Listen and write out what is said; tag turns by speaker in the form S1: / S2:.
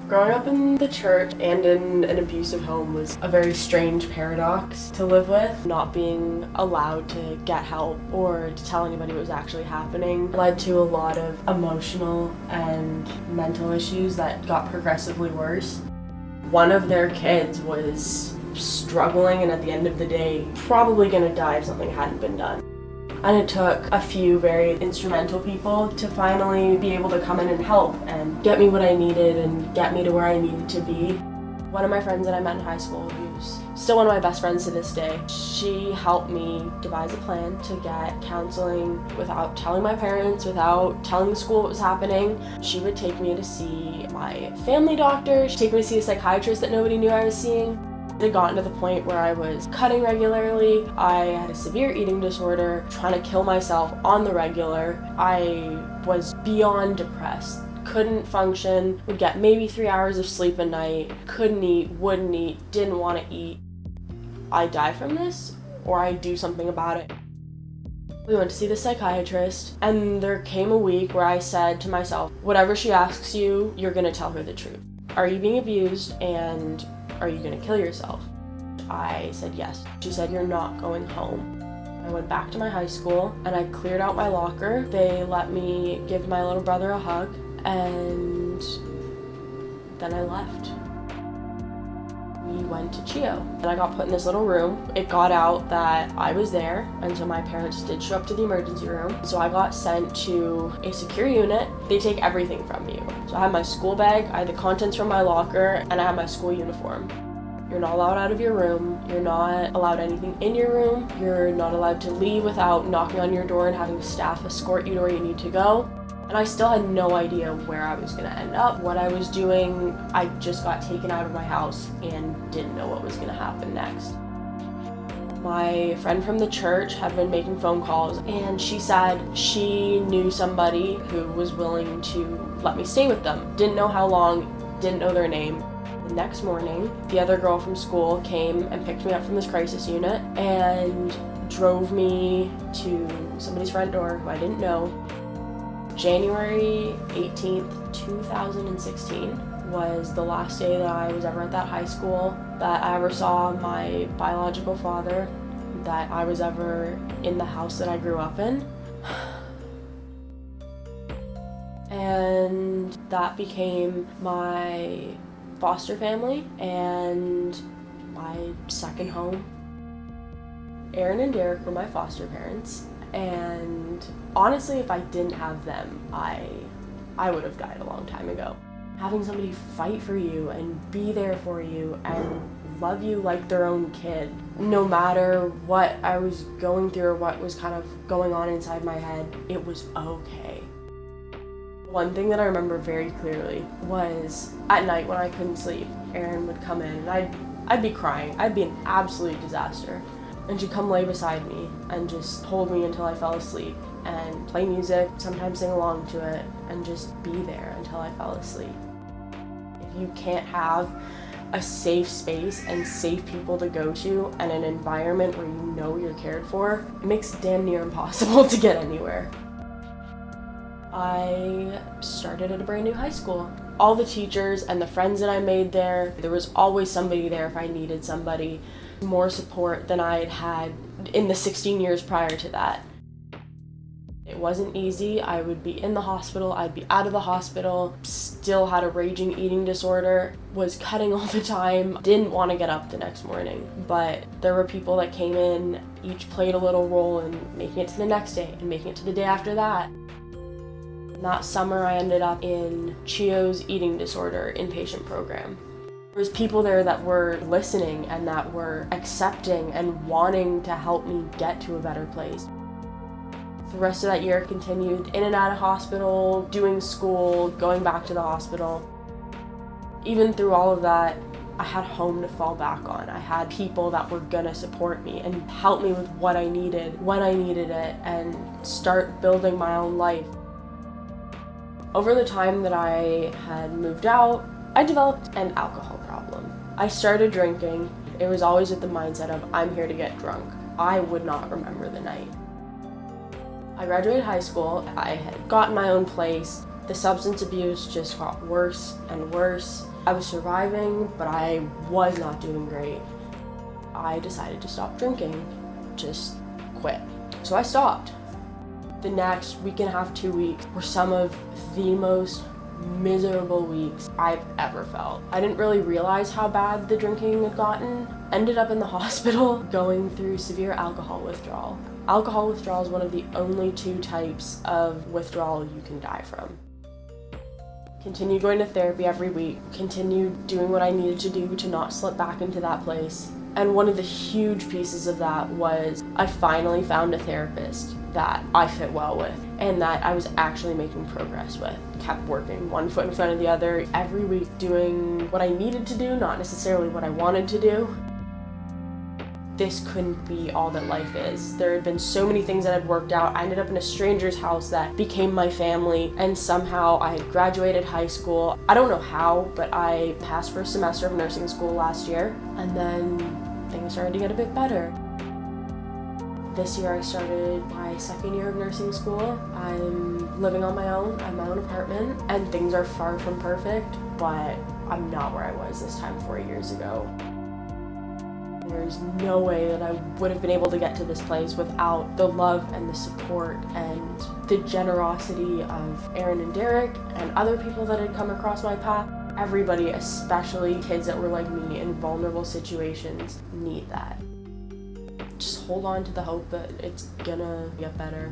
S1: Growing up in the church and in an abusive home was a very strange paradox to live with. Not being allowed to get help or to tell anybody what was actually happening led to a lot of emotional and mental issues that got progressively worse. One of their kids was struggling and at the end of the day probably gonna die if something hadn't been done. And it took a few very instrumental people to finally be able to come in and help and get me what I needed and get me to where I needed to be. One of my friends that I met in high school, who's still one of my best friends to this day, she helped me devise a plan to get counseling without telling my parents, without telling the school what was happening. She would take me to see my family doctor, she'd take me to see a psychiatrist that nobody knew I was seeing. It had gotten to the point where I was cutting regularly. I had a severe eating disorder, trying to kill myself on the regular. I was beyond depressed, couldn't function, would get maybe 3 hours of sleep a night, couldn't eat, wouldn't eat, didn't want to eat. I die from this, or I do something about it. We went to see the psychiatrist, and there came a week where I said to myself, whatever she asks you, you're gonna tell her the truth. Are you being abused, and are you gonna kill yourself? I said yes. She said, you're not going home. I went back to my high school and I cleared out my locker. They let me give my little brother a hug and then I left. We went to CHIO and I got put in this little room. It got out that I was there, and so my parents did show up to the emergency room. So I got sent to a secure unit. They take everything from you. So I had my school bag, I had the contents from my locker, and I had my school uniform. You're not allowed out of your room. You're not allowed anything in your room. You're not allowed to leave without knocking on your door and having staff escort you to where you need to go. And I still had no idea where I was gonna end up, what I was doing. I just got taken out of my house and didn't know what was gonna happen next. My friend from the church had been making phone calls, and she said she knew somebody who was willing to let me stay with them. Didn't know how long, didn't know their name. The next morning, the other girl from school came and picked me up from this crisis unit and drove me to somebody's front door who I didn't know. January 18th, 2016 was the last day that I was ever at that high school, that I ever saw my biological father, that I was ever in the house that I grew up in. And that became my foster family and my second home. Aaron and Derek were my foster parents. And honestly, if I didn't have them, I would have died a long time ago. Having somebody fight for you and be there for you and love you like their own kid, no matter what I was going through or what was kind of going on inside my head, it was okay. One thing that I remember very clearly was at night when I couldn't sleep, Aaron would come in and I'd be crying. I'd be an absolute disaster. And she'd come lay beside me and just hold me until I fell asleep and play music, sometimes sing along to it, and just be there until I fell asleep. If you can't have a safe space and safe people to go to and an environment where you know you're cared for, it makes it damn near impossible to get anywhere. I started at a brand new high school. All the teachers and the friends that I made there was always somebody there if I needed somebody. More support than I'd had in the 16 years prior to that. It wasn't easy. I would be in the hospital, I'd be out of the hospital, still had a raging eating disorder, was cutting all the time, didn't want to get up the next morning. But there were people that came in, each played a little role in making it to the next day and making it to the day after that. That summer I ended up in CHIO's eating disorder inpatient program. There was people there that were listening and that were accepting and wanting to help me get to a better place. The rest of that year continued in and out of hospital, doing school, going back to the hospital. Even through all of that, I had home to fall back on. I had people that were gonna support me and help me with what I needed, when I needed it, and start building my own life. Over the time that I had moved out, I developed an alcohol problem. I started drinking. It was always with the mindset of, I'm here to get drunk. I would not remember the night. I graduated high school. I had gotten my own place. The substance abuse just got worse and worse. I was surviving, but I was not doing great. I decided to stop drinking, just quit. So I stopped. The next week and a half, 2 weeks were some of the most miserable weeks I've ever felt. I didn't really realize how bad the drinking had gotten. Ended up in the hospital going through severe alcohol withdrawal. Alcohol withdrawal is one of the only 2 types of withdrawal you can die from. Continued going to therapy every week, continued doing what I needed to do to not slip back into that place. And one of the huge pieces of that was I finally found a therapist that I fit well with and that I was actually making progress with. Kept working one foot in front of the other every week, doing what I needed to do, not necessarily what I wanted to do. This couldn't be all that life is. There had been so many things that had worked out. I ended up in a stranger's house that became my family, and somehow I had graduated high school. I don't know how, but I passed for a semester of nursing school last year, and then things started to get a bit better. This year I started my second year of nursing school. I'm living on my own. I have my own apartment, and things are far from perfect, but I'm not where I was this time 4 years ago. There's no way that I would have been able to get to this place without the love and the support and the generosity of Aaron and Derek and other people that had come across my path. Everybody, especially kids that were like me in vulnerable situations, need that. Just hold on to the hope that it's gonna get better.